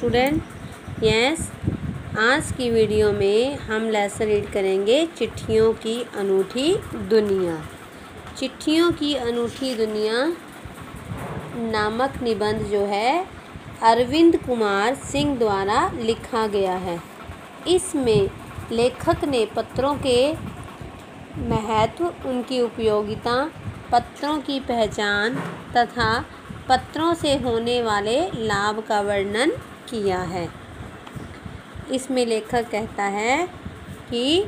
Student? Yes, आज की video में हम लेसन रीड करेंगे चिट्ठियों की अनूठी दुनिया। चिट्ठियों की अनूठी दुनिया नामक निबंध जो है अरविंद कुमार सिंह द्वारा लिखा गया है। इसमें लेखक ने पत्रों के महत्व, उनकी उपयोगिता, पत्रों की पहचान तथा पत्रों से होने वाले लाभ का वर्णन किया है। इसमें लेखक कहता है कि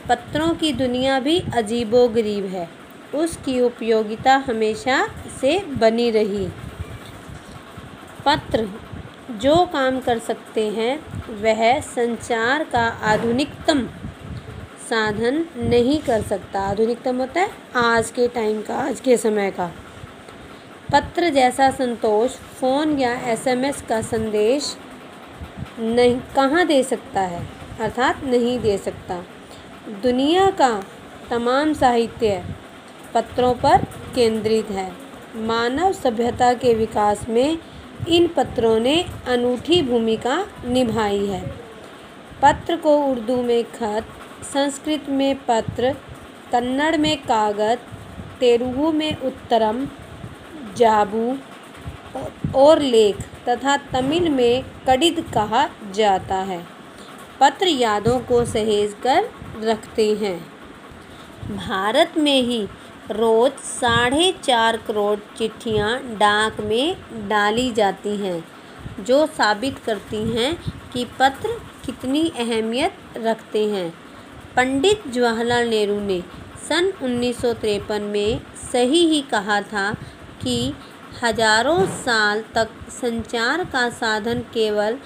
पत्रों की दुनिया भी अजीबोगरीब है, उसकी उपयोगिता हमेशा से बनी रही। पत्र जो काम कर सकते हैं वह संचार का आधुनिकतम साधन नहीं कर सकता। आधुनिकतम होता है आज के टाइम का, आज के समय का। पत्र जैसा संतोष फ़ोन या एसएमएस का संदेश नहीं कहाँ दे सकता है, अर्थात नहीं दे सकता। दुनिया का तमाम साहित्य पत्रों पर केंद्रित है। मानव सभ्यता के विकास में इन पत्रों ने अनूठी भूमिका निभाई है। पत्र को उर्दू में खत, संस्कृत में पत्र, कन्नड़ में कागज, तेलुगु में उत्तरम, जाबू और लेख तथा तमिल में कडिद कहा जाता है। पत्र यादों को सहेज कर रखते हैं। भारत में ही रोज़ 4.5 करोड़ चिट्ठियाँ डाक में डाली जाती हैं, जो साबित करती हैं कि पत्र कितनी अहमियत रखते हैं। पंडित जवाहरलाल नेहरू ने सन 1953 में सही ही कहा था कि हजारों साल तक संचार का साधन केवल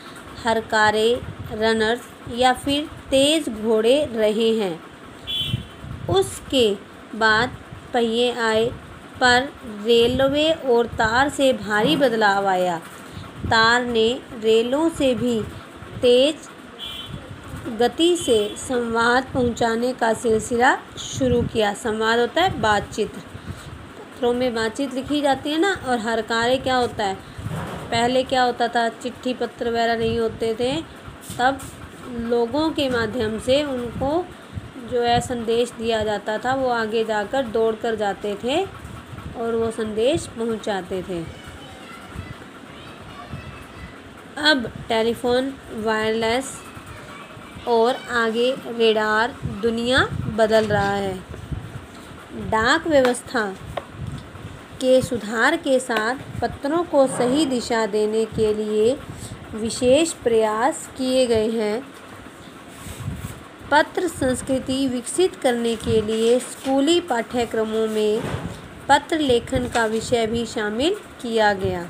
हरकारे, रनर्स या फिर तेज घोड़े रहे हैं। उसके बाद पहिए आए, पर रेलवे और तार से भारी बदलाव आया। तार ने रेलों से भी तेज गति से संवाद पहुंचाने का सिलसिला शुरू किया। संवाद होता है बातचीत, पत्रों में बातचीत लिखी जाती है ना। और हरकारे क्या होता है, पहले क्या होता था, चिट्ठी पत्र वगैरह नहीं होते थे, तब लोगों के माध्यम से उनको जो है संदेश दिया जाता था। वो आगे जाकर दौड़ कर जाते थे और वो संदेश पहुंचाते थे। अब टेलीफोन, वायरलेस और आगे रेडार, दुनिया बदल रहा है। डाक व्यवस्था के सुधार के साथ पत्रों को सही दिशा देने के लिए विशेष प्रयास किए गए हैं। पत्र संस्कृति विकसित करने के लिए स्कूली पाठ्यक्रमों में पत्र लेखन का विषय भी शामिल किया गया।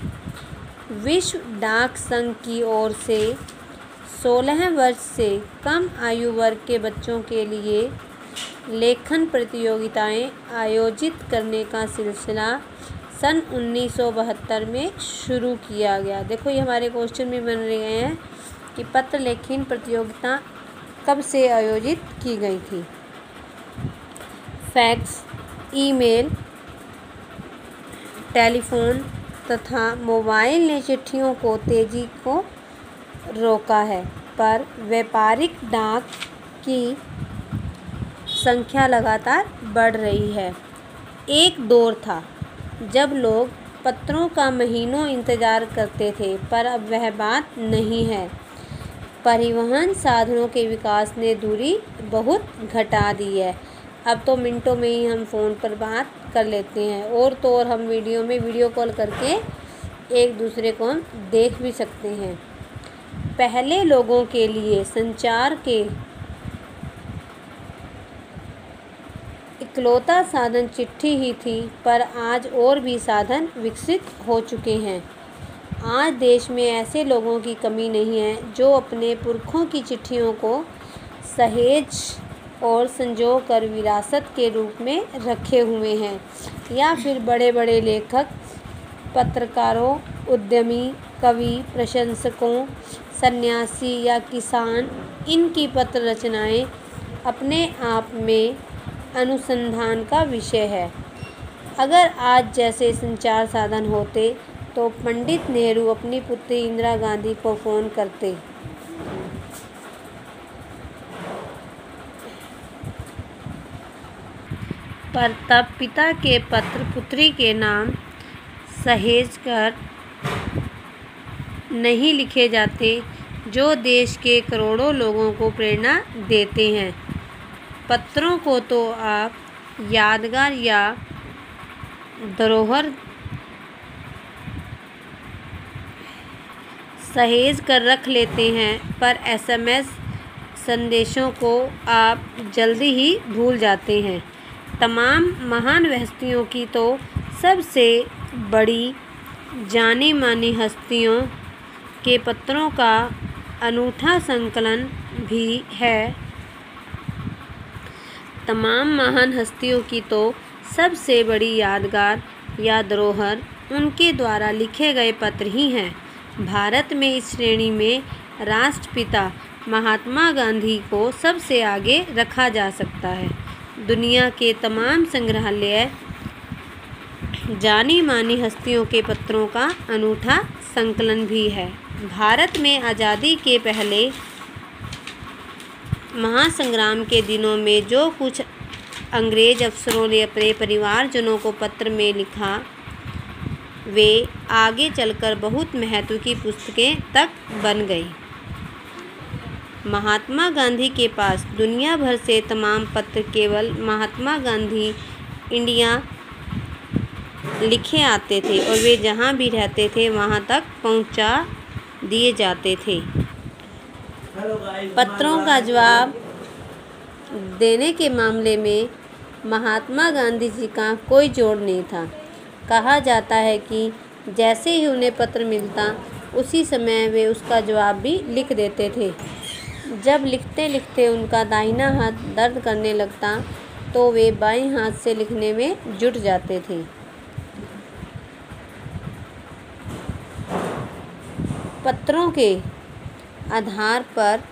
विश्व डाक संघ की ओर से 16 वर्ष से कम आयु वर्ग के बच्चों के लिए लेखन प्रतियोगिताएं आयोजित करने का सिलसिला सन 1972 में शुरू किया गया। देखो, ये हमारे क्वेश्चन में बन रहे हैं कि पत्र लेखन प्रतियोगिता कब से आयोजित की गई थी। फैक्स, ईमेल, टेलीफोन तथा मोबाइल ने चिट्ठियों को तेजी को रोका है, पर व्यापारिक डाक की संख्या लगातार बढ़ रही है। एक दौर था जब लोग पत्रों का महीनों इंतज़ार करते थे, पर अब वह बात नहीं है। परिवहन साधनों के विकास ने दूरी बहुत घटा दी है। अब तो मिनटों में ही हम फ़ोन पर बात कर लेते हैं, और तो और हम वीडियो कॉल करके एक दूसरे को हम देख भी सकते हैं। पहले लोगों के लिए संचार के इकलौता साधन चिट्ठी ही थी, पर आज और भी साधन विकसित हो चुके हैं। आज देश में ऐसे लोगों की कमी नहीं है जो अपने पुरखों की चिट्ठियों को सहेज और संजो कर विरासत के रूप में रखे हुए हैं, या फिर बड़े बड़े लेखक, पत्रकारों, उद्यमी, कवि, प्रशंसकों, सन्यासी या किसान, इनकी पत्र रचनाएं अपने आप में अनुसंधान का विषय है। अगर आज जैसे संचार साधन होते तो पंडित नेहरू अपनी पुत्री इंदिरा गांधी को फ़ोन करते। पर तब पिता के पत्र पुत्री के नाम सहेजकर नहीं लिखे जाते, जो देश के करोड़ों लोगों को प्रेरणा देते हैं। पत्रों को तो आप यादगार या धरोहर सहेज कर रख लेते हैं, पर एसएमएस संदेशों को आप जल्दी ही भूल जाते हैं। तमाम महान हस्तियों की तो सबसे बड़ी जानी मानी हस्तियों के पत्रों का अनूठा संकलन भी है। तमाम महान हस्तियों की तो सबसे बड़ी यादगार या धरोहर उनके द्वारा लिखे गए पत्र ही हैं। भारत में इस श्रेणी में राष्ट्रपिता महात्मा गांधी को सबसे आगे रखा जा सकता है। दुनिया के तमाम संग्रहालय जानी मानी हस्तियों के पत्रों का अनूठा संकलन भी है। भारत में आज़ादी के पहले महासंग्राम के दिनों में जो कुछ अंग्रेज अफसरों ने अपने परिवारजनों को पत्र में लिखा, वे आगे चलकर बहुत महत्व की पुस्तकें तक बन गई। महात्मा गांधी के पास दुनिया भर से तमाम पत्र केवल महात्मा गांधी इंडिया लिखे आते थे और वे जहाँ भी रहते थे वहाँ तक पहुँचा दिए जाते थे। पत्रों का जवाब देने के मामले में महात्मा गांधी जी का कोई जोड़ नहीं था। कहा जाता है कि जैसे ही उन्हें पत्र मिलता उसी समय वे उसका जवाब भी लिख देते थे। जब लिखते लिखते उनका दाहिना हाथ दर्द करने लगता तो वे बाएं हाथ से लिखने में जुट जाते थे। पत्रों के आधार पर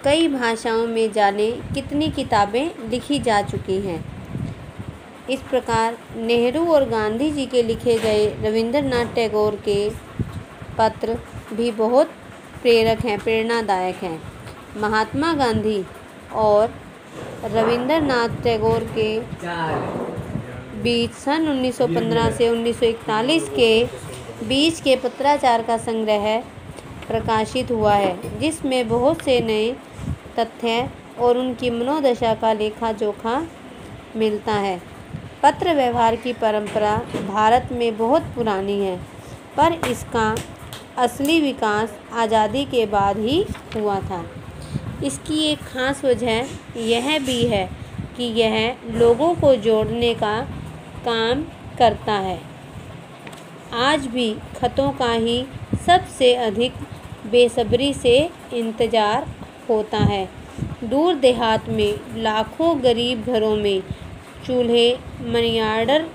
कई भाषाओं में जाने कितनी किताबें लिखी जा चुकी हैं। इस प्रकार नेहरू और गांधी जी के लिखे गए रविंद्रनाथ टैगोर के पत्र भी बहुत प्रेरणादायक हैं। महात्मा गांधी और रविंद्रनाथ टैगोर के बीच सन 1915 से 1941 के बीच के पत्राचार का संग्रह प्रकाशित हुआ है, जिसमें बहुत से नए तथ्य और उनकी मनोदशा का लेखा जोखा मिलता है। पत्र व्यवहार की परंपरा भारत में बहुत पुरानी है, पर इसका असली विकास आज़ादी के बाद ही हुआ था। इसकी एक ख़ास वजह यह भी है कि यह लोगों को जोड़ने का काम करता है। आज भी खतों का ही सबसे अधिक बेसब्री से इंतज़ार होता है। दूर देहात में लाखों गरीब घरों में चूल्हे मनी ऑर्डर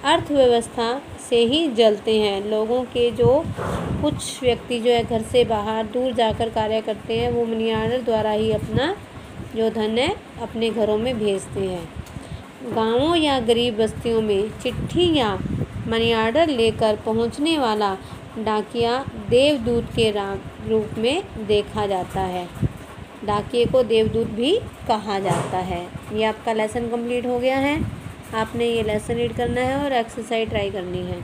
अर्थव्यवस्था से ही जलते हैं। लोगों के जो कुछ व्यक्ति जो है घर से बाहर दूर जाकर कार्य करते हैं, वो मनी ऑर्डर द्वारा ही अपना जो धन है अपने घरों में भेजते हैं। गांवों या गरीब बस्तियों में चिट्ठी या मनी ऑर्डर लेकर पहुंचने वाला डाकिया देवदूत के रूप में देखा जाता है। डाकिये को देवदूत भी कहा जाता है। ये आपका लेसन कंप्लीट हो गया है। आपने ये लेसन रीड करना है और एक्सरसाइज ट्राई करनी है।